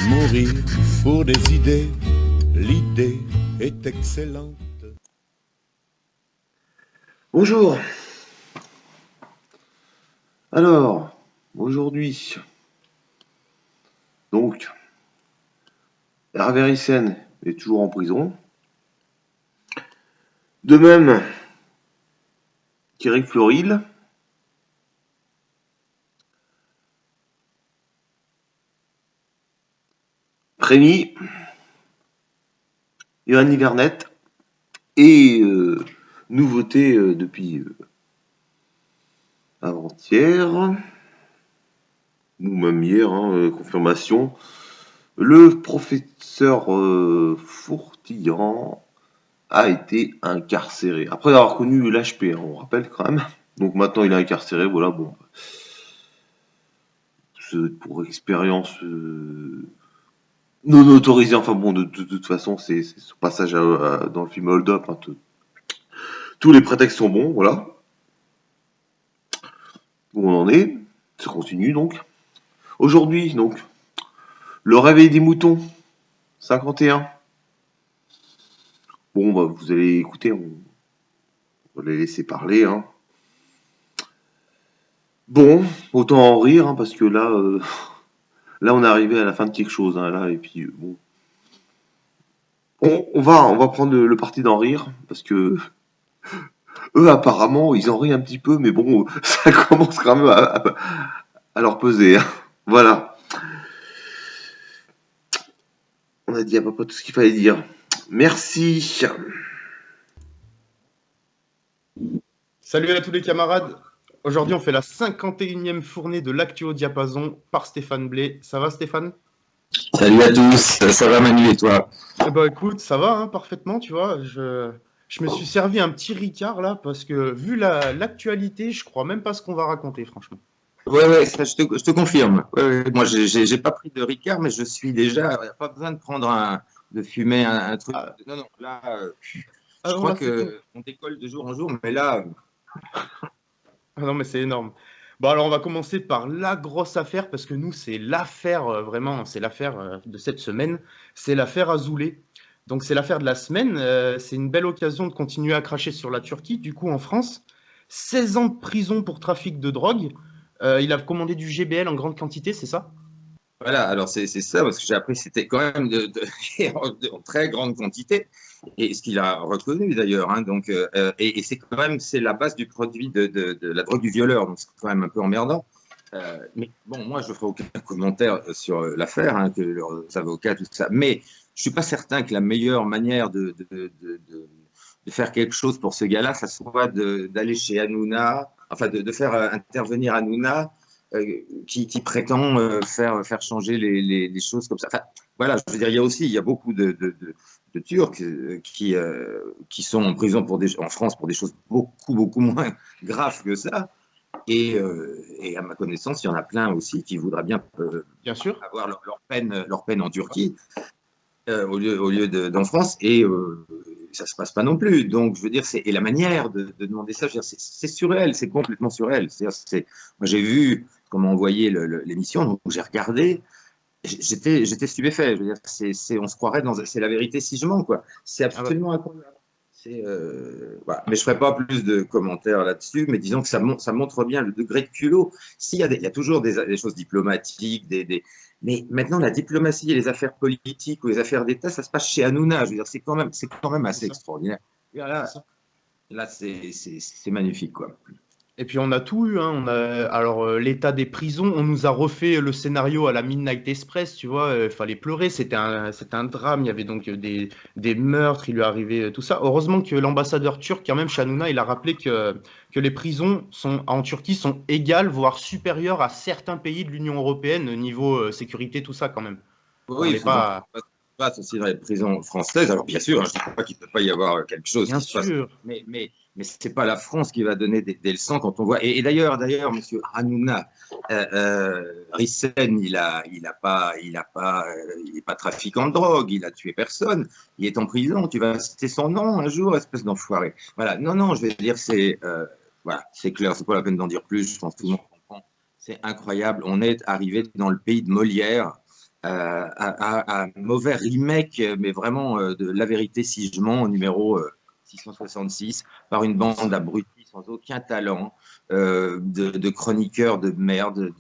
Mourir pour des idées, l'idée est excellente. Bonjour. Alors, aujourd'hui, donc, Hervé Ryssen est toujours en prison. De même qu'Éric Floril. Rémi, Johanny Vernet et nouveauté depuis avant-hier, ou même hier, confirmation, le professeur Fourtillan a été incarcéré. Après avoir connu l'HP, on rappelle quand même. Donc maintenant il est incarcéré, voilà, bon. Pour expérience non autorisée, enfin bon, de toute façon, c'est ce passage dans le film Hold Up, hein, tous les prétextes sont bons, voilà. Où on en est, ça continue donc. Aujourd'hui, donc, le réveil des moutons, 51. Bon, bah, vous allez écouter, on va les laisser parler, hein. Bon, autant en rire, hein, parce que là, là, on est arrivé à la fin de quelque chose, hein, là, et puis, bon. On va prendre le parti d'en rire, parce que eux, apparemment, ils en rient un petit peu, mais bon, ça commence quand même à leur peser, hein. Voilà. On a dit à peu près tout ce qu'il fallait dire. Merci. Salut à tous les camarades. Aujourd'hui, on fait la 51e fournée de l'actu au diapason par Stéphane Blé. Ça va, Stéphane? Salut à tous, ça va Manu et toi? Eh ben, écoute, ça va hein, parfaitement, tu vois. Je me suis servi un petit Ricard là parce que vu l'actualité, je crois même pas ce qu'on va raconter, franchement. Ouais, ça, je te confirme. Ouais, moi, j'ai pas pris de Ricard, mais je suis déjà. Il n'y a pas besoin de prendre de fumer un truc. Ah, Non, non, là, je ah non, crois là, c'est tout. que on décolle de jour en jour, mais là, Ah non, mais c'est énorme. Bon, alors on va commencer par la grosse affaire parce que nous, c'est l'affaire, vraiment, c'est l'affaire de cette semaine. C'est l'affaire Azoulay. Donc, c'est l'affaire de la semaine. C'est une belle occasion de continuer à cracher sur la Turquie. Du coup, en France, 16 ans de prison pour trafic de drogue. Il a commandé du GBL en grande quantité, c'est ça? voilà. Alors c'est ça parce que j'ai appris que c'était quand même en très grande quantité et ce qu'il a reconnu d'ailleurs. Hein, donc et c'est quand même c'est la base du produit de la drogue du violeur. Donc c'est quand même un peu emmerdant. Mais bon, moi, je ne ferai aucun commentaire sur l'affaire, hein, que leurs avocats, tout ça. Mais je ne suis pas certain que la meilleure manière de faire quelque chose pour ce gars-là, ça soit d'aller chez Hanouna, enfin de faire intervenir Hanouna, qui prétend faire changer les choses comme ça. Enfin, voilà, je veux dire, il y a beaucoup de Turcs qui sont en prison en France pour des choses beaucoup moins graves que ça. Et à ma connaissance, il y en a plein aussi qui voudraient bien Bien sûr. avoir leur peine en Turquie au lieu d'en France. Et ça ne se passe pas non plus. Donc, je veux dire, et la manière de demander ça, c'est surréel, c'est complètement surréel. Moi, j'ai vu comment envoyer l'émission, donc j'ai regardé. J'étais stupéfait. Je veux dire, on se croirait c'est la vérité si je mens, quoi. C'est Ah bah, absolument incroyable. Voilà. Mais je ne ferai pas plus de commentaires là-dessus, mais disons que ça montre bien le degré de culot. Il y a toujours des choses diplomatiques, mais maintenant la diplomatie et les affaires politiques ou les affaires d'État, ça se passe chez Hanouna. Je veux dire, c'est quand même c'est assez ça. extraordinaire. Et C'est là, ça. là c'est magnifique, quoi. Et puis on a tout eu, hein. Alors l'état des prisons, on nous a refait le scénario à la Midnight Express, tu vois. Fallait pleurer, c'était un drame. Il y avait donc des meurtres, il lui arrivait tout ça. Heureusement que l'ambassadeur turc, quand même, Hanouna, il a rappelé que les prisons en Turquie sont égales, voire supérieures à certains pays de l'Union européenne niveau sécurité, tout ça, quand même. On Oui, n'est il faut voir pas. ce qui se passe aussi dans les prisons françaises. Alors, bien sûr, hein, je ne dis pas qu'il ne peut pas y avoir quelque chose Bien qui se passe, sûr. mais ce n'est pas la France qui va donner des leçons quand on voit. Et d'ailleurs, monsieur Hanouna, Rissen, il n'est pas trafiquant de drogue, il a tué personne, il est en prison. Tu vas citer son nom un jour, espèce d'enfoiré. Voilà, non, non, je vais dire, voilà, c'est clair, c'est pas la peine d'en dire plus, je pense que tout le monde comprend. C'est incroyable. On est arrivé dans le pays de Molière un mauvais remake, mais vraiment de La vérité si je mens, au numéro 666, par une bande d'abrutis sans aucun talent, de chroniqueurs de merde,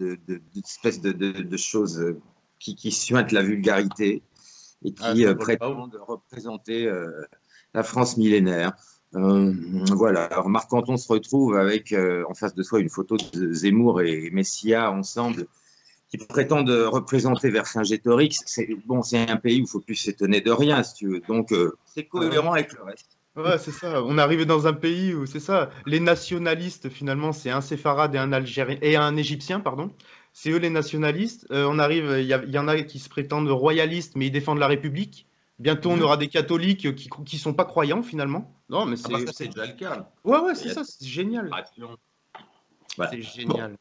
d'espèces de choses qui suintent la vulgarité et Ah, qui ça vole pas haut. prétendent représenter la France millénaire. Voilà. Alors, Marc, quand on se retrouve avec en face de soi une photo de Zemmour et Messia ensemble, qui prétendent représenter Vercingétorix, c'est un pays où il faut plus s'étonner de rien, si tu veux. Donc, c'est Ah ouais. cohérent avec le reste. Ouais, c'est ça. On est arrivé dans un pays où c'est ça. Les nationalistes, finalement, c'est un séfarade et un Algérien et un Égyptien, pardon. C'est eux les nationalistes. On arrive, il y en a qui se prétendent royalistes, mais ils défendent la République. Bientôt, on Mhm. aura des catholiques qui sont pas croyants, finalement. Non, mais Ah bah ça, c'est déjà le cas. ouais, ouais, Il c'est y a ça. C'est génial. Voilà. C'est Bon, génial.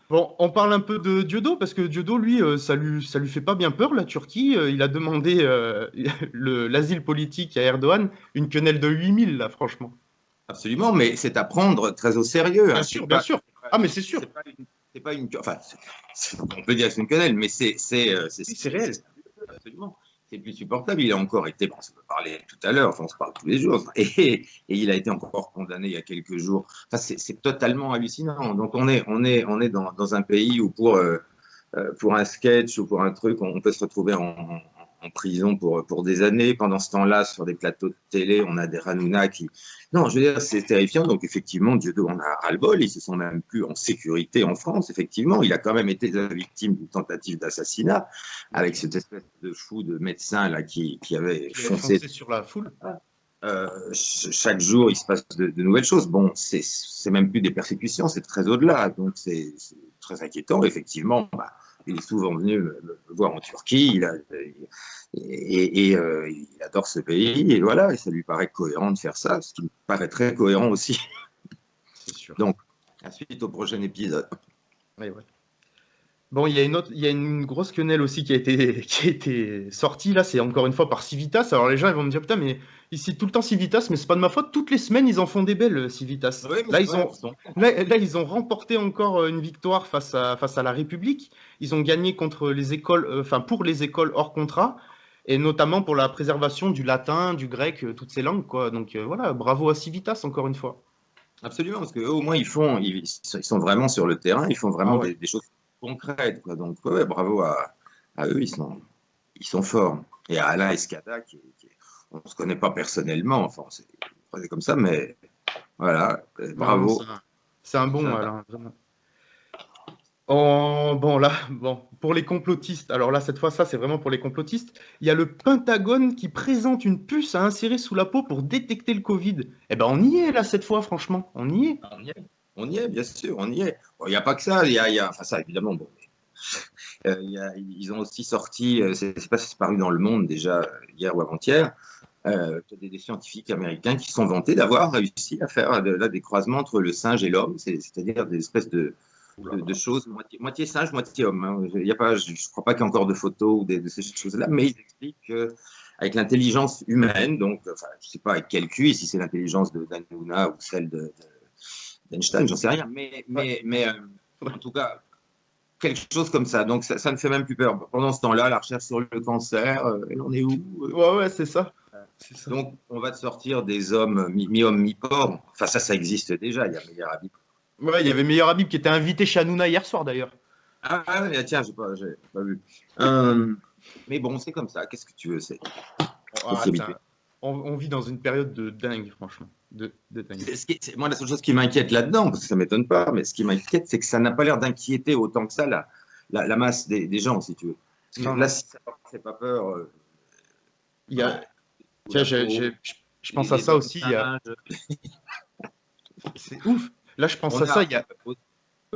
Bon, on parle un peu de Dieudo parce que Dieudo, lui, ça lui fait pas bien peur, la Turquie. Il a demandé l'asile politique à Erdogan, une quenelle de 8 000 là, franchement. absolument, mais c'est à prendre très au sérieux. Hein. Bien sûr, bien sûr. Ah, mais c'est sûr. C'est pas une, enfin, on peut dire que c'est une quenelle, mais Oui, c'est réel. absolument. C'est plus supportable. Il a encore été, bon, on peut parler tout à l'heure, enfin, on se parle tous les jours, et il a été encore condamné il y a quelques jours. Enfin, c'est totalement hallucinant. Donc on est dans un pays où pour un sketch ou pour un truc, on peut se retrouver en prison pour des années. Pendant ce temps-là, sur des plateaux de télé, on a des Hanouna qui. Non, je veux dire, c'est terrifiant. Donc, effectivement, Dieu on a ras-le-bol. Ils se sont même plus en sécurité en France. Effectivement, il a quand même été la victime d'une tentative d'assassinat avec cette espèce de fou de médecin là qui avait Qui avait foncé. foncé sur la foule. Chaque jour, il se passe de nouvelles choses. Bon, c'est même plus des persécutions, c'est très au-delà. Donc, c'est très inquiétant. Effectivement, bah, il est souvent venu me voir en Turquie. Il adore ce pays. Et voilà, et ça lui paraît cohérent de faire ça, ce qui me paraît très cohérent aussi. C'est sûr. Donc, à suite au prochain épisode. Ouais, ouais. Bon, il y a une grosse quenelle aussi qui a été sortie là, c'est encore une fois par Civitas. Alors les gens ils vont me dire putain, mais ici tout le temps Civitas, mais c'est pas de ma faute. Toutes les semaines ils en font des belles, Civitas. Oui, mais Là c'est ils vrai. ont, là, ils ont remporté encore une victoire face à la République. Ils ont gagné contre les écoles, enfin pour les écoles hors contrat, et notamment pour la préservation du latin, du grec, toutes ces langues quoi. Donc voilà, bravo à Civitas encore une fois. Absolument, parce qu'eux, au moins, ils sont vraiment sur le terrain, ils font Ah vraiment ouais. des choses concrètes. Quoi. Donc, ouais, bravo à eux, ils sont forts. Et à Alain Escada, on ne se connaît pas personnellement, enfin, c'est comme ça, mais voilà, Non, non, bravo. c'est un bon Ça, Alain, vraiment. Oh, bon, là, bon, pour les complotistes, alors là, cette fois, ça, c'est vraiment pour les complotistes. Il y a le Pentagone qui présente une puce à insérer sous la peau pour détecter le Covid. Eh ben, on y est, là, cette fois, franchement. On y est. on y est, bien sûr, on y est. Bon, il n'y a pas que ça, enfin ça, évidemment, bon, ils ont aussi sorti, c'est pas c'est paru dans Le Monde déjà hier ou avant-hier, des scientifiques américains qui sont vantés d'avoir réussi à faire là, des croisements entre le singe et l'homme, c'est-à-dire des espèces de choses moitié singe, moitié homme. Hein. Il y a pas, je ne crois pas qu'il y ait encore de photos de ces choses-là, mais ils expliquent qu'avec l'intelligence humaine, donc enfin, je ne sais pas avec quel QI, si c'est l'intelligence d'Hanouna ou celle d'Einstein, j'en sais rien, Ouais. en tout cas, quelque chose comme ça. Donc ça ne fait même plus peur. Pendant ce temps-là, la recherche sur le cancer, elle en est où? Ouais, ouais, c'est ça. C'est ça. Donc on va te sortir des hommes mi-homme, mi-porc. Enfin ça existe déjà, il y a meilleur habit. Ouais, il y avait Meilleur Habib qui était invité chez Hanouna hier soir, d'ailleurs. Ah, tiens, j'ai pas vu. Mais bon, c'est comme ça. Qu'est-ce que tu veux? Faut Ah, s'y habituer. putain. On vit dans une période de dingue, franchement. De dingue. Moi, la seule chose qui m'inquiète là-dedans, parce que ça m'étonne pas, mais ce qui m'inquiète, c'est que ça n'a pas l'air d'inquiéter autant que ça la masse des gens, si tu veux. Parce Non, que là, non. si ça ne fait pas peur, Il y a... sous Tiens, la peau, je pense à les ça hommes aussi. singes, C'est ouf. Là, je pense on à ça. a,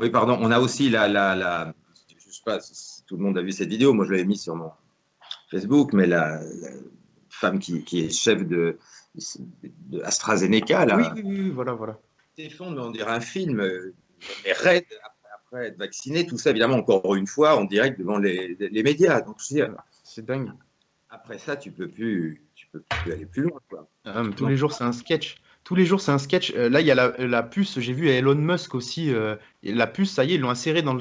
oui, pardon, on a aussi je sais pas si tout le monde a vu cette vidéo, moi je l'avais mis sur mon Facebook, mais la femme qui est chef de AstraZeneca, Oui, là, oui, oui, oui, voilà, voilà. s'effondre, on dirait un film, mais raide, après être vacciné, tout ça, évidemment, encore une fois, en direct devant les médias. Donc, je veux dire, C'est dingue. après ça, tu peux plus aller plus loin, quoi. Tous Donc, les jours, c'est un sketch. Tous les jours, c'est un sketch. Là, il y a la puce. J'ai vu Elon Musk aussi. Et la puce, ça y est, ils l'ont insérée dans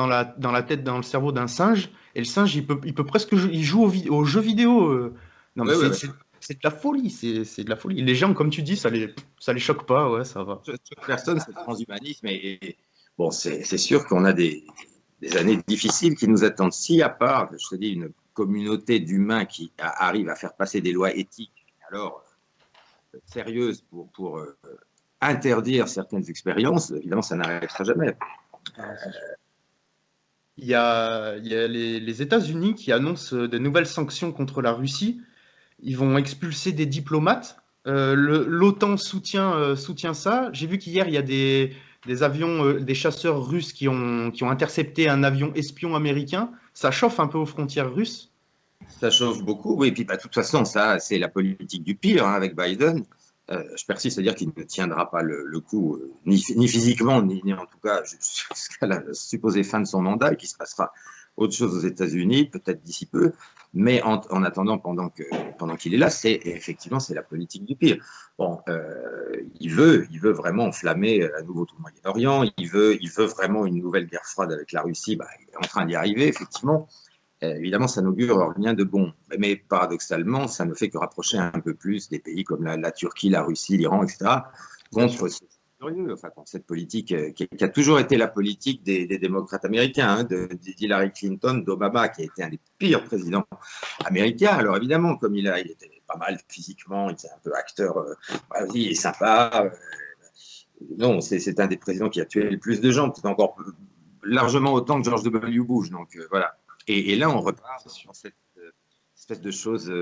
la tête, dans le cerveau d'un singe. Et le singe, il peut presque il joue aux jeux vidéo. Non, mais Oui, oui, oui. c'est de la folie. C'est de la folie. Les gens, comme tu dis, ça les choque pas. Ouais, ça va. Chaque personne, c'est le transhumanisme. Et bon, c'est sûr qu'on a des années difficiles qui nous attendent. Si, à part, je te dis, une communauté d'humains qui arrive à faire passer des lois éthiques, alors sérieuses pour interdire certaines expériences, évidemment, ça n'arrivera jamais. Il y a les États-Unis qui annoncent de nouvelles sanctions contre la Russie. Ils vont expulser des diplomates. L'OTAN soutient ça. J'ai vu qu'hier, il y a des avions, des chasseurs russes qui ont intercepté un avion espion américain. Ça chauffe un peu aux frontières russes. Ça chauffe beaucoup, oui. Et puis, bah, de toute façon, ça, c'est la politique du pire hein, avec Biden. Je persiste à dire qu'il ne tiendra pas le coup, ni physiquement, ni en tout cas jusqu'à la supposée fin de son mandat, et qu'il se passera autre chose aux États-Unis, peut-être d'ici peu. Mais en attendant, pendant qu'il est là, effectivement, c'est la politique du pire. Bon, il veut vraiment enflammer à nouveau tout le Moyen-Orient. Il veut vraiment une nouvelle guerre froide avec la Russie. Bah, il est en train d'y arriver, effectivement. Évidemment, ça n'augure rien de bon. Mais paradoxalement, ça ne fait que rapprocher un peu plus des pays comme la Turquie, la Russie, l'Iran, etc., contre cette politique qui a toujours été la politique des démocrates américains, hein, d'Hillary Clinton, d'Obama, qui a été un des pires présidents américains. Alors évidemment, comme il était pas mal physiquement, il était un peu acteur, il est sympa. Non, c'est un des présidents qui a tué le plus de gens, peut-être encore largement autant que George W. Bush. Donc voilà. Et là, on repart sur cette espèce de chose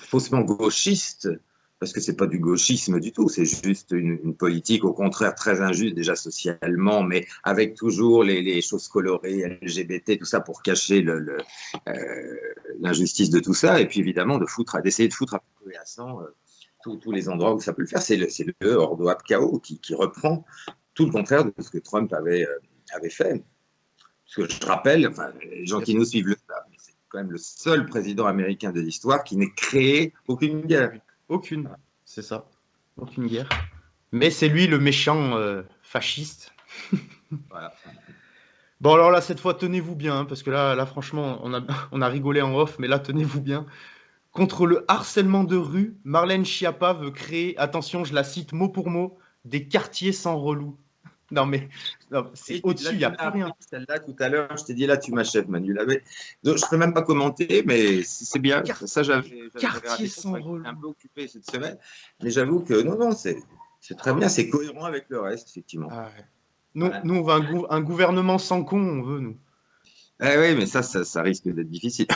faussement gauchiste, parce que ce n'est pas du gauchisme du tout, c'est juste une politique, au contraire, très injuste déjà socialement, mais avec toujours les choses colorées, LGBT, tout ça, pour cacher l'injustice de tout ça, et puis évidemment d'essayer de foutre à peu et à sang tous les endroits où ça peut le faire. C'est le Ordo ab Chaos qui reprend tout le contraire de ce que Trump avait fait. Parce que je rappelle, enfin, les gens qui nous suivent le savent, c'est quand même le seul président américain de l'histoire qui n'ait créé aucune guerre. Aucune, c'est ça. Aucune guerre. Mais c'est lui le méchant fasciste. Voilà. Bon, alors là, cette fois, tenez-vous bien, hein, parce que là franchement, on a rigolé en off, mais là, tenez-vous bien. Contre le harcèlement de rue, Marlène Schiappa veut créer, attention, je la cite mot pour mot, des quartiers sans relou. Non, mais non, c'est au-dessus, il n'y a plus rien. Celle-là, tout à l'heure, je t'ai dit, là, tu m'achèves, Manu. Donc, je ne peux même pas commenter, mais c'est bien. Ça, j'avais Quartier sans j'étais relou. un peu occupé cette semaine. Mais j'avoue que non, c'est très bien, c'est cohérent avec le reste, effectivement. Ah ouais. Nous, on veut un gouvernement sans con, on veut, nous. Eh oui, mais ça risque d'être difficile.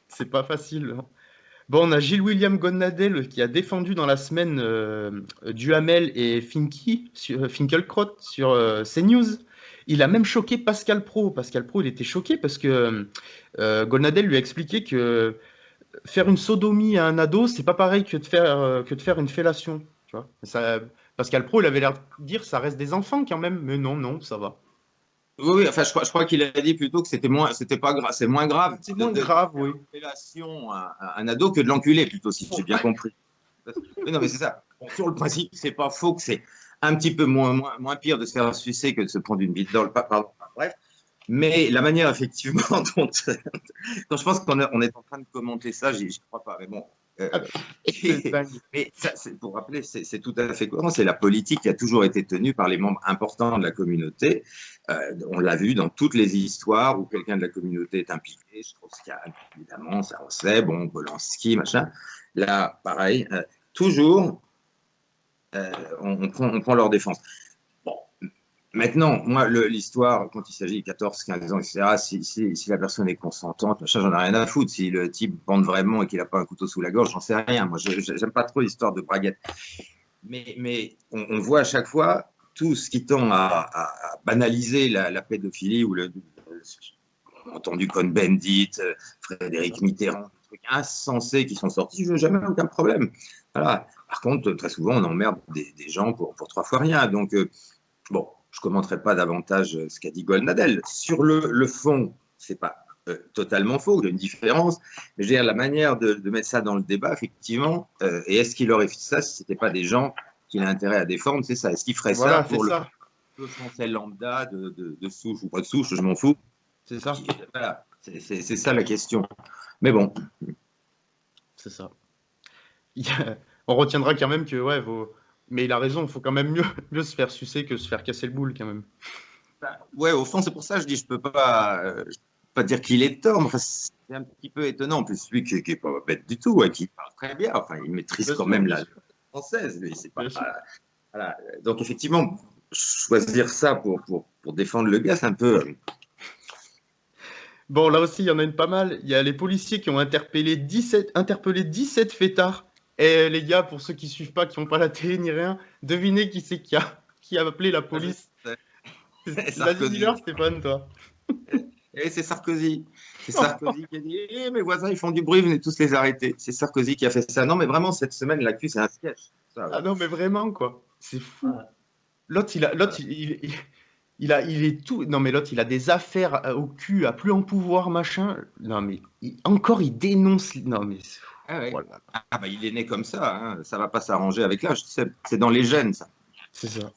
C'est pas facile, hein. Bon, on a Gilles-William Gonnadel qui a défendu dans la semaine Duhamel et Finkielkraut sur CNews. Il a même choqué Pascal Praud. Pascal Praud, il était choqué parce que Gonnadel lui a expliqué que faire une sodomie à un ado, c'est pas pareil que de faire une fellation. Tu vois. Pascal Praud, il avait l'air de dire ça reste des enfants quand même, mais non, ça va. Oui, enfin, je crois qu'il a dit plutôt que c'était pas grave, c'est moins grave. C'est moins grave, oui. Une fellation à un ado que de l'enculer plutôt, si j'ai bien compris. Mais non, mais c'est ça. Bon, sur le principe, c'est pas faux que c'est un petit peu moins pire de se faire sucer que de se prendre une bite dans le pardon. Bref. Mais la manière, effectivement, dont je pense qu'on est en train de commenter ça, j'y crois pas. Mais bon. Mais ça, pour rappeler, c'est tout à fait cohérent. C'est la politique qui a toujours été tenue par les membres importants de la communauté. On l'a vu dans toutes les histoires où quelqu'un de la communauté est impliqué. Strauss-Kahn, évidemment, ça on sait. Bon, Polanski, machin. Là, pareil. Toujours, on prend leur défense. Bon. Maintenant, moi, l'histoire, quand il s'agit de 14, 15 ans, etc., si la personne est consentante, machin, j'en ai rien à foutre. Si le type bande vraiment et qu'il n'a pas un couteau sous la gorge, j'en sais rien. Moi, j'aime pas trop l'histoire de braguette. Mais on voit à chaque fois tout ce qui tend à banaliser la pédophilie ou on a entendu Cohn-Bendit, Frédéric Mitterrand, des trucs insensés qui sont sortis, je n'ai jamais aucun problème. Voilà. Par contre, très souvent, on emmerde des gens pour 3 fois rien. Donc, bon, je ne commenterai pas davantage ce qu'a dit Goldnadel. Sur le fond, ce n'est pas totalement faux, il y a une différence. Mais je veux dire, la manière de mettre ça dans le débat, effectivement, et est-ce qu'il aurait fait ça si ce n'étaient pas des gens qu'il a intérêt à défendre, c'est ça. Est-ce qu'il ferait ça Voilà, c'est pour le ça. français lambda de souche ou pas de souche, je m'en fous. C'est ça. Voilà, c'est ça la question. Mais bon, C'est ça. On retiendra quand même que, ouais, mais il a raison, il faut quand même mieux se faire sucer que se faire casser le boule, quand même. ouais, au fond, c'est pour ça que je dis, je peux pas dire qu'il est tort. Enfin, c'est un petit peu étonnant. En plus, lui qui est pas bête du tout, qui parle très bien. Enfin, il maîtrise Bien quand sûr, même bien la sûr, française, lui. C'est pas, bien sûr. voilà. Donc, effectivement, choisir ça pour défendre le gars, c'est un peu. Bon, là aussi, il y en a une pas mal. Il y a les policiers qui ont interpellé 17 fêtards. Et les gars, pour ceux qui suivent pas, qui n'ont pas la télé ni rien, devinez qui c'est qui a appelé la police. Vas-y, Sarkozy. dis-leur, Stéphane, toi. Et c'est Sarkozy. C'est Sarkozy qui a dit mes voisins, ils font du bruit, venez tous les arrêter. C'est Sarkozy qui a fait ça. Non, mais vraiment, cette semaine, l'actu, c'est un sketch. Ça, ouais. Ah non, mais vraiment, quoi. C'est fou. L'autre, il est tout. Non, mais l'autre, il a des affaires au cul, à plus en pouvoir, machin. Non, mais encore, il dénonce. Non, mais c'est fou. Ah ouais. Voilà. Ah bah, il est né comme ça. Hein. Ça va pas s'arranger avec l'âge. C'est dans les gènes, ça. C'est ça.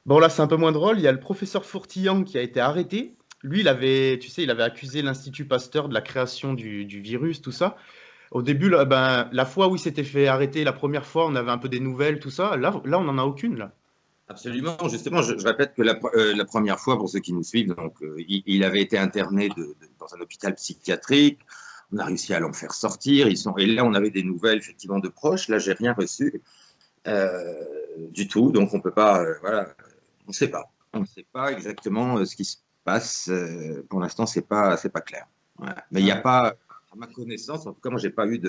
Bon, là, c'est un peu moins drôle. Il y a le professeur Fourtillan qui a été arrêté. Lui, il avait accusé l'Institut Pasteur de la création du virus, tout ça. Au début, là, ben, la fois où il s'était fait arrêter, la première fois, on avait un peu des nouvelles, tout ça. Là, on n'en a aucune, là. Absolument. Justement, je répète que la première fois, pour ceux qui nous suivent, donc, il avait été interné dans un hôpital psychiatrique. On a réussi à l'en faire sortir. Et là, on avait des nouvelles, effectivement, de proches. Là, j'ai rien reçu du tout. Donc, on peut pas. Voilà. On ne sait pas. On ne sait pas exactement ce qui se passe. Pour l'instant, c'est pas clair. Voilà. Mais il n'y a pas, à ma connaissance, en tout cas, moi, j'ai pas eu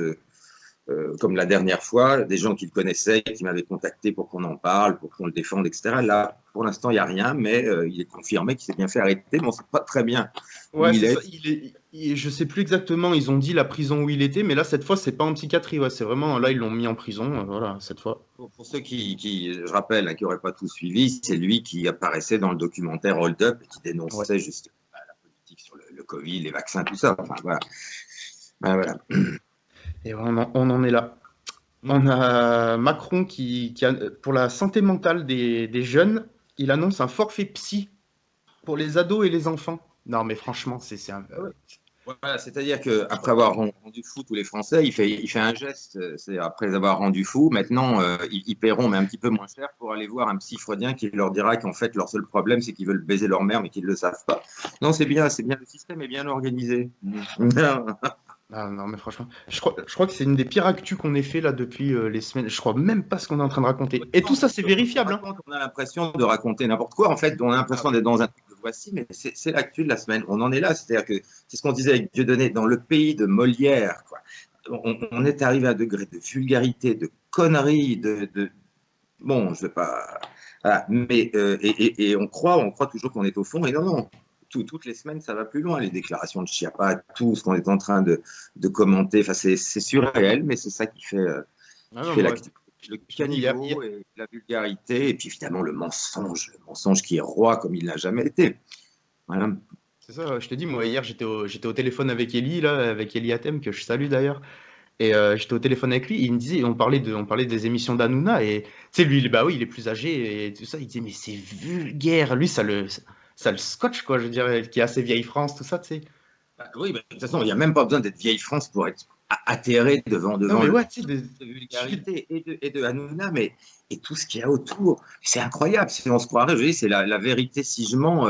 comme la dernière fois, des gens qui le connaissaient, qui m'avaient contacté pour qu'on en parle, pour qu'on le défende, etc. Là, pour l'instant, il n'y a rien, mais il est confirmé qu'il s'est bien fait arrêter, mais on ne sait pas très bien où Ouais, il c'est est. ça. Je sais plus exactement, ils ont dit la prison où il était, mais là, cette fois, c'est pas en psychiatrie. Ouais, c'est vraiment, là, ils l'ont mis en prison, voilà, cette fois. Pour ceux je rappelle, qui n'auraient pas tout suivi, c'est lui qui apparaissait dans le documentaire Hold Up et qui Ouais. dénonçait justement la politique sur le Covid, les vaccins, tout ça. Enfin, voilà. Ben, voilà. Et on en est là. On a Macron pour la santé mentale des jeunes, il annonce un forfait psy pour les ados et les enfants. Non, mais franchement, c'est un. Voilà, c'est-à-dire qu'après avoir rendu fou tous les Français, il fait un geste. C'est après avoir rendu fou, maintenant, ils paieront, mais un petit peu moins cher, pour aller voir un psy freudien qui leur dira qu'en fait, leur seul problème, c'est qu'ils veulent baiser leur mère, mais qu'ils ne le savent pas. Non, c'est bien, le système est bien organisé. Ah, non, mais franchement, je crois que c'est une des pires actus qu'on ait fait là depuis les semaines. Je crois même pas ce qu'on est en train de raconter. Et tout ça, c'est vérifiable. Hein. On a l'impression de raconter n'importe quoi. En fait, on a l'impression d'être dans un truc de voici, mais c'est l'actu de la semaine. On en est là. C'est-à-dire que c'est ce qu'on disait avec Dieudonné, dans le pays de Molière, quoi. On est arrivé à un degré de vulgarité, de conneries, bon, je ne vais pas. Voilà. Mais et on croit toujours qu'on est au fond. Et non. Toutes les semaines, ça va plus loin. Les déclarations de Schiappa, tout ce qu'on est en train de commenter, enfin, c'est surréel, mais c'est ça qui fait l'actu. Le caniveau et la vulgarité, et puis finalement le mensonge qui est roi comme il n'a jamais été. Voilà. C'est ça, je te dis, moi hier j'étais au téléphone avec Eli, là, avec Eli Hatem, que je salue d'ailleurs. Et j'étais au téléphone avec lui, il me disait, on parlait des émissions d'Hanouna, et tu sais, lui, bah oui, il est plus âgé et tout ça, il disait, mais c'est vulgaire, lui, ça le scotche, quoi, je veux dire, qui est assez vieille France, tout ça, tu sais. Oui, de toute façon, il n'y a même pas besoin d'être vieille France pour être atterré devant Non, mais ouais, tu sais, de vulgarité et de Hanouna, et tout ce qu'il y a autour. C'est incroyable, on se croirait, je dis, c'est la vérité sigement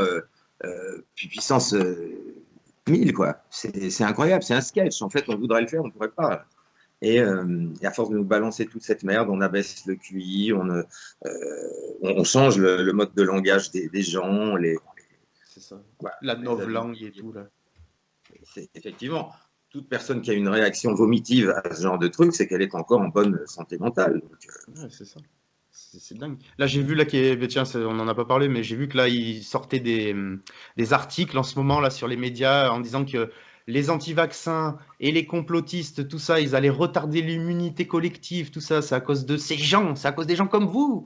puissance 1000, quoi. C'est incroyable, c'est un sketch. En fait, on voudrait le faire, on ne pourrait pas. Et à force de nous balancer toute cette merde, on abaisse le QI, on change le mode de langage des gens. c'est ça. Voilà, La novlangue et tout, là. c'est effectivement, toute personne qui a une réaction vomitive à ce genre de truc, c'est qu'elle est encore en bonne santé mentale. Donc, Ouais, c'est ça. C'est dingue. Là, j'ai vu, là, tiens, on n'en a pas parlé, mais j'ai vu que là, il sortait des articles en ce moment, là, sur les médias, en disant que les anti-vaccins et les complotistes, tout ça, ils allaient retarder l'immunité collective, tout ça, c'est à cause de ces gens, c'est à cause des gens comme vous.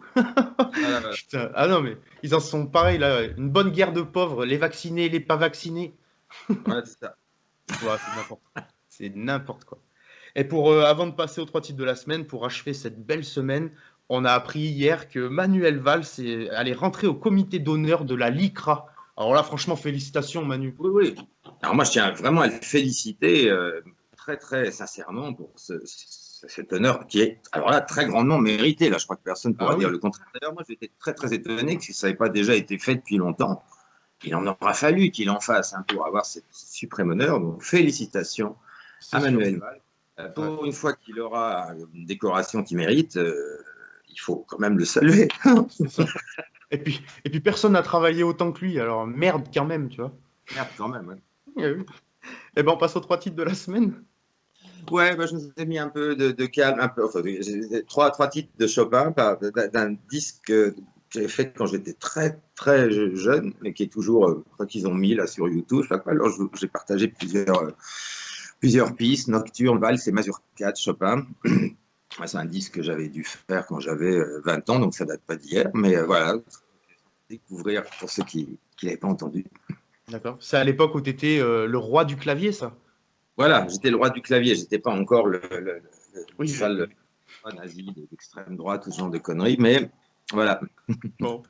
Putain, ah non, mais ils en sont pareils, là, une bonne guerre de pauvres, les vaccinés, les pas vaccinés. ouais, c'est ça. Ouais, c'est n'importe quoi. Et avant de passer aux 3 titres de la semaine, pour achever cette belle semaine, On a appris hier que Manuel Valls allait rentrer au comité d'honneur de la LICRA. Alors là, franchement, félicitations, Manu. Oui, oui. Alors moi, je tiens vraiment à le féliciter très, très sincèrement pour cet honneur qui est, alors là, très grandement mérité. Là, je crois que personne ne pourra Ah dire oui. le contraire. D'ailleurs, moi, j'étais très, très étonné que si ça n'avait pas déjà été fait depuis longtemps. Il en aura fallu qu'il en fasse pour avoir cette suprême honneur. Donc, félicitations C'est à sûr. Manuel Valls. Ouais. Pour une fois qu'il aura une décoration qu'il mérite, il faut quand même le saluer. C'est ça. Et puis personne n'a travaillé autant que lui, alors merde quand même, tu vois. Merde, quand même. Ouais. Eh oui. Eh ben, on passe aux 3 titres de la semaine. Ouais, bah, je nous ai mis un peu de calme, un peu, enfin, j'ai trois titres de Chopin, d'un disque que j'avais fait quand j'étais très très jeune, mais qui est toujours, je crois qu'ils ont mis là sur YouTube. Je sais pas quoi. Alors j'ai partagé plusieurs pistes, nocturnes, valses et mazurkas de Chopin. Ouais, c'est un disque que j'avais dû faire quand j'avais 20 ans, donc ça date pas d'hier, mais voilà, découvrir pour ceux qui l'avaient pas entendu. D'accord. C'est à l'époque où tu étais le roi du clavier, ça. Voilà, j'étais le roi du clavier, j'étais pas encore le Oui, cheval nazi d'extrême droite, tout ce genre de conneries, mais voilà. bon.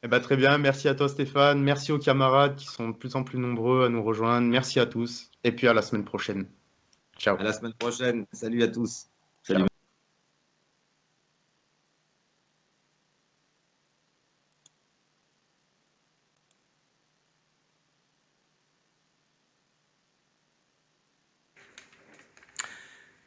Eh ben, très bien. Merci à toi, Stéphane. Merci aux camarades qui sont de plus en plus nombreux à nous rejoindre. Merci à tous. Et puis à la semaine prochaine. Ciao. À la semaine prochaine. Salut à tous. Ciao. Salut.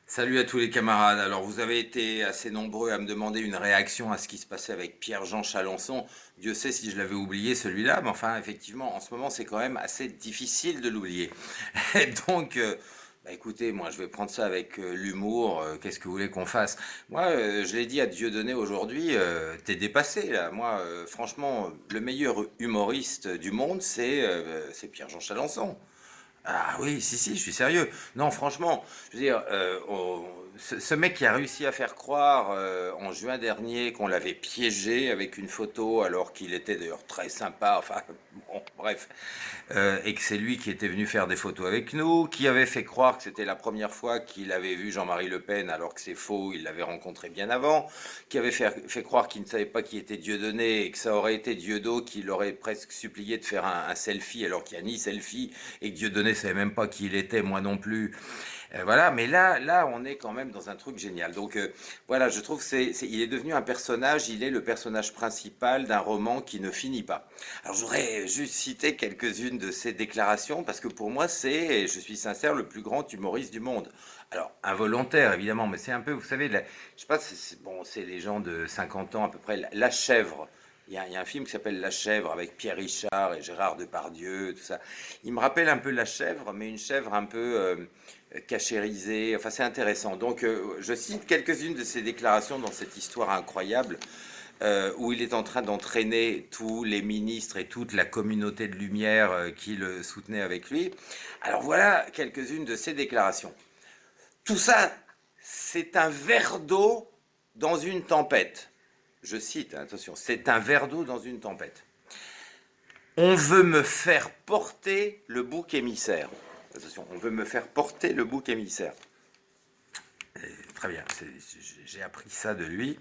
Salut à tous les camarades. Alors, vous avez été assez nombreux à me demander une réaction à ce qui se passait avec Pierre-Jean Chalençon. Dieu sait si je l'avais oublié celui-là, mais enfin, effectivement, en ce moment, c'est quand même assez difficile de l'oublier. Donc, bah, écoutez, moi, je vais prendre ça avec l'humour. Qu'est-ce que vous voulez qu'on fasse? Moi, je l'ai dit à Dieudonné aujourd'hui, t'es dépassé, là. Moi, franchement, le meilleur humoriste du monde, c'est Pierre-Jean Chalençon. Ah oui, si, si, je suis sérieux. Non, franchement, je veux dire, ce mec qui a réussi à faire croire en juin dernier qu'on l'avait piégé avec une photo alors qu'il était d'ailleurs très sympa, enfin, bon, bref, et que c'est lui qui était venu faire des photos avec nous, qui avait fait croire que c'était la première fois qu'il avait vu Jean-Marie Le Pen alors que c'est faux, il l'avait rencontré bien avant, qui avait fait croire qu'il ne savait pas qui était Dieudonné et que ça aurait été Dieudo qui l'aurait presque supplié de faire un selfie alors qu'il n'y a ni selfie et que Dieudonné savait même pas qui il était, moi non plus. Voilà, mais là, on est quand même dans un truc génial. Donc voilà, je trouve il est devenu un personnage, il est le personnage principal d'un roman qui ne finit pas. Alors je voudrais juste citer quelques-unes de ses déclarations parce que pour moi c'est, je suis sincère, le plus grand humoriste du monde. Alors involontaire évidemment, mais c'est un peu, vous savez, je sais pas, bon, c'est les gens de 50 ans à peu près, La Chèvre. Il y a un film qui s'appelle La Chèvre avec Pierre Richard et Gérard Depardieu, tout ça. Il me rappelle un peu La Chèvre, mais une chèvre un peu cachérisée. Enfin, c'est intéressant. Donc, je cite quelques-unes de ses déclarations dans cette histoire incroyable où il est en train d'entraîner tous les ministres et toute la communauté de lumière qui le soutenaient avec lui. Alors, voilà quelques-unes de ses déclarations. Tout ça, c'est un verre d'eau dans une tempête. Je cite, attention, c'est un verre d'eau dans une tempête. On veut me faire porter le bouc émissaire. Attention, on veut me faire porter le bouc émissaire. Très bien, j'ai appris ça de lui.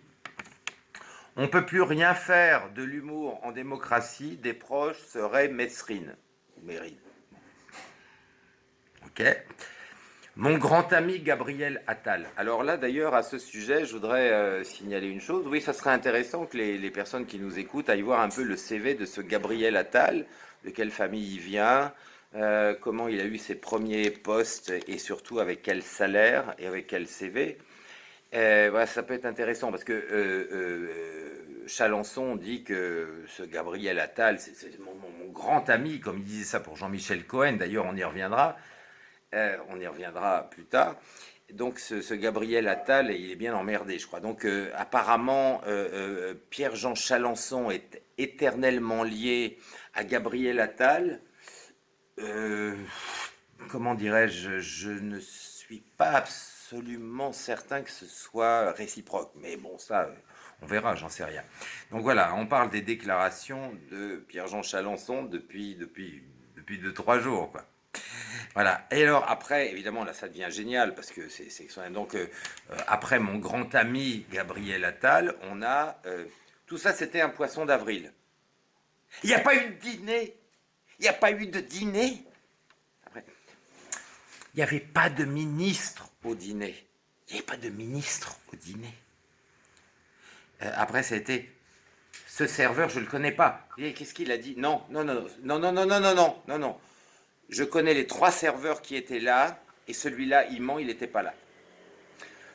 On ne peut plus rien faire de l'humour en démocratie, des proches seraient mesrines. Mérine. Ok. Mon grand ami Gabriel Attal. Alors là, d'ailleurs, à ce sujet, je voudrais signaler une chose. Oui, ça serait intéressant que les personnes qui nous écoutent aillent voir un peu le CV de ce Gabriel Attal, de quelle famille il vient, comment il a eu ses premiers postes et surtout avec quel salaire et avec quel CV. Voilà, ça peut être intéressant parce que Chalençon dit que ce Gabriel Attal, c'est mon grand ami, comme il disait ça pour Jean-Michel Cohen, d'ailleurs on y reviendra. On y reviendra plus tard. Donc ce Gabriel Attal, il est bien emmerdé, je crois. Donc apparemment, Pierre-Jean Chalençon est éternellement lié à Gabriel Attal. Comment dirais-je? Je ne suis pas absolument certain que ce soit réciproque. Mais bon, ça, on verra, j'en sais rien. Donc voilà, on parle des déclarations de Pierre-Jean Chalençon depuis 2-3 jours, quoi. Voilà. Et alors après, évidemment, là, ça devient génial parce que c'est extraordinaire. Donc après mon grand ami Gabriel Attal, on a tout ça, c'était un poisson d'avril. Il n'y a pas eu de dîner. Il n'y a pas eu de dîner. Après, il n'y avait pas de ministre au dîner. Il n'y avait pas de ministre au dîner. Après, ça a été ce serveur, je le connais pas. Qu'est-ce qu'il a dit? Non, non, non, non, non, non, non, non, non, non, non. Je connais les 3 serveurs qui étaient là, et celui-là, il ment, il n'était pas là.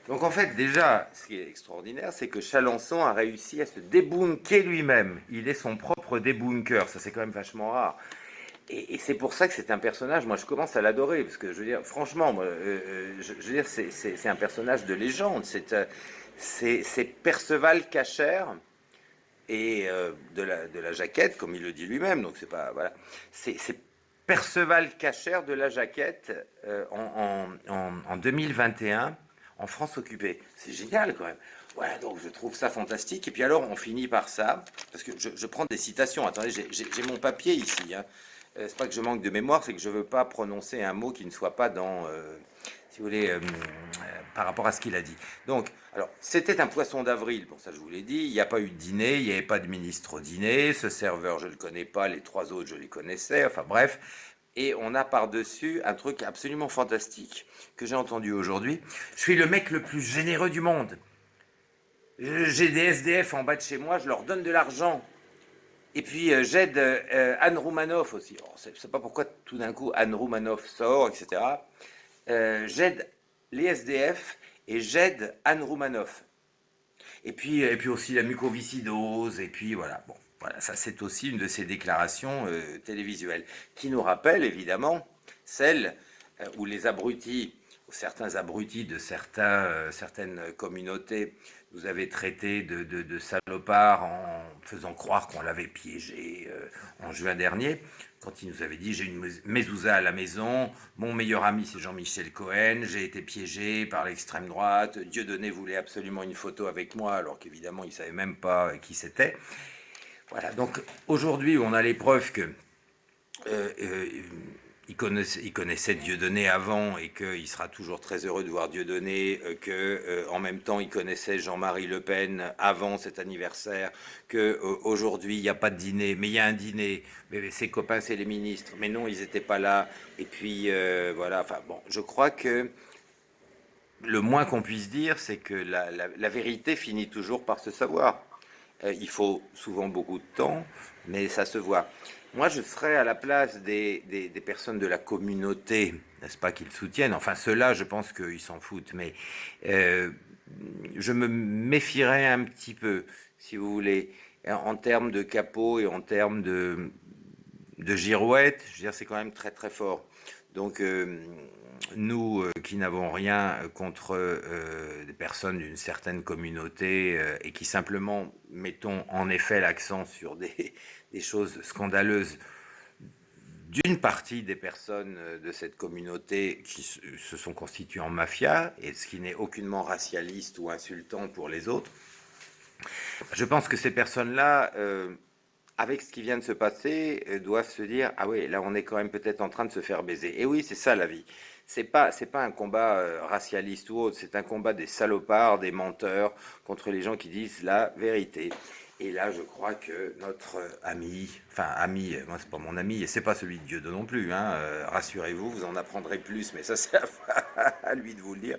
Donc en fait, déjà, ce qui est extraordinaire, c'est que Chalençon a réussi à se débunker lui-même. Il est son propre débunker, ça c'est quand même vachement rare. Et c'est pour ça que c'est un personnage, moi je commence à l'adorer, parce que je veux dire, franchement, moi, je veux dire, c'est un personnage de légende. C'est Perceval Cacher, et de la jaquette, comme il le dit lui-même, donc c'est pas, voilà. C'est Perceval Cacher de la jaquette en 2021 en France occupée. C'est génial quand même. Voilà, donc je trouve ça fantastique. Et puis alors, on finit par ça, parce que je prends des citations. Attendez, j'ai mon papier ici. Hein. C'est pas que je manque de mémoire, c'est que je veux pas prononcer un mot qui ne soit pas dans, si vous voulez, par rapport à ce qu'il a dit. Donc, alors, c'était un poisson d'avril, bon ça je vous l'ai dit, il n'y a pas eu de dîner, il n'y avait pas de ministre au dîner, ce serveur je ne le connais pas, les 3 autres je les connaissais, enfin bref, et on a par-dessus un truc absolument fantastique que j'ai entendu aujourd'hui. Je suis le mec le plus généreux du monde. J'ai des SDF en bas de chez moi, je leur donne de l'argent. Et puis j'aide Anne Roumanoff aussi. Je ne sais pas pourquoi tout d'un coup Anne Roumanoff sort, etc. J'aide les SDF et j'aide Anne Roumanoff. Et puis aussi la mucoviscidose, et puis voilà. Bon, voilà, ça c'est aussi une de ces déclarations télévisuelles qui nous rappelle évidemment celle où les abrutis, ou certains abrutis de certaines communautés nous avaient traités de salopards en faisant croire qu'on l'avait piégé en juin dernier, quand il nous avait dit j'ai une mezouza à la maison, mon meilleur ami c'est Jean-Michel Cohen, j'ai été piégé par l'extrême droite, Dieudonné voulait absolument une photo avec moi alors qu'évidemment il ne savait même pas qui c'était. Voilà, donc aujourd'hui on a les preuves que il connaissait Dieudonné avant et qu'il sera toujours très heureux de voir Dieudonné, en même temps il connaissait Jean-Marie Le Pen avant cet anniversaire, qu'aujourd'hui il n'y a pas de dîner, mais il y a un dîner, mais ses copains c'est les ministres, mais non ils n'étaient pas là, et puis voilà, enfin bon, je crois que le moins qu'on puisse dire c'est que la vérité finit toujours par se savoir. Il faut souvent beaucoup de temps, mais ça se voit. Moi, je serais à la place des personnes de la communauté, n'est-ce pas, qu'ils soutiennent. Enfin, ceux-là, je pense qu'ils s'en foutent, mais euh, je me méfierais un petit peu, si vous voulez, en termes de capot et en termes de girouette. Je veux dire, c'est quand même très très fort. Donc, nous qui n'avons rien contre des personnes d'une certaine communauté et qui simplement mettons en effet l'accent sur des choses scandaleuses d'une partie des personnes de cette communauté qui se sont constituées en mafia, et ce qui n'est aucunement racialiste ou insultant pour les autres, je pense que ces personnes-là, avec ce qui vient de se passer, doivent se dire ah oui, là on est quand même peut-être en train de se faire baiser. Et oui, c'est ça la vie. C'est pas un combat racialiste ou autre, c'est un combat des salopards, des menteurs contre les gens qui disent la vérité. Et là, je crois que notre ami, moi c'est pas mon ami et c'est pas celui de Dieu non plus, hein, rassurez-vous, vous en apprendrez plus, mais ça c'est à lui de vous le dire.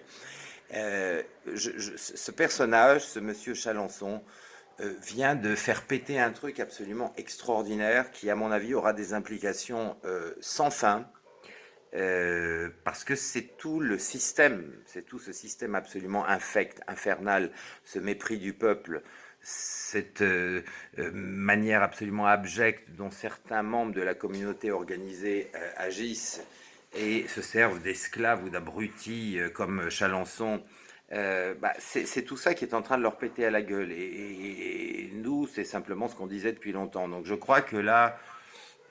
Ce personnage, ce monsieur Chalençon, vient de faire péter un truc absolument extraordinaire qui, à mon avis, aura des implications sans fin. Parce que c'est tout le système, c'est tout ce système absolument infect, infernal, ce mépris du peuple, cette manière absolument abjecte dont certains membres de la communauté organisée agissent et se servent d'esclaves ou d'abrutis comme Chalençon. C'est tout ça qui est en train de leur péter à la gueule. Et nous, c'est simplement ce qu'on disait depuis longtemps. Donc je crois que là,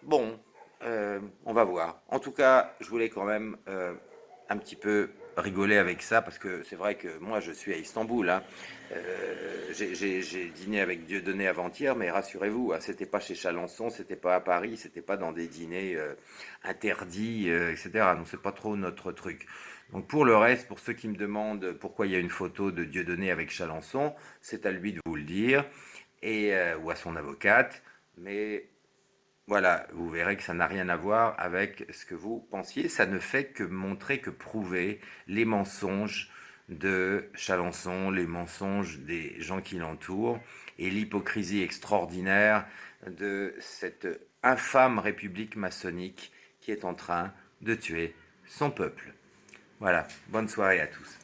bon, on va voir. En tout cas, je voulais quand même un petit peu rigoler avec ça parce que c'est vrai que moi je suis à Istanbul, hein. J'ai dîné avec Dieudonné avant-hier, mais rassurez-vous, hein, c'était pas chez Chalençon, c'était pas à Paris, c'était pas dans des dîners interdits, etc. Donc c'est pas trop notre truc. Donc pour le reste, pour ceux qui me demandent pourquoi il y a une photo de Dieudonné avec Chalençon, c'est à lui de vous le dire, ou à son avocate, mais voilà, vous verrez que ça n'a rien à voir avec ce que vous pensiez. Ça ne fait que montrer, que prouver les mensonges de Chalençon, les mensonges des gens qui l'entourent et l'hypocrisie extraordinaire de cette infâme république maçonnique qui est en train de tuer son peuple. Voilà, bonne soirée à tous.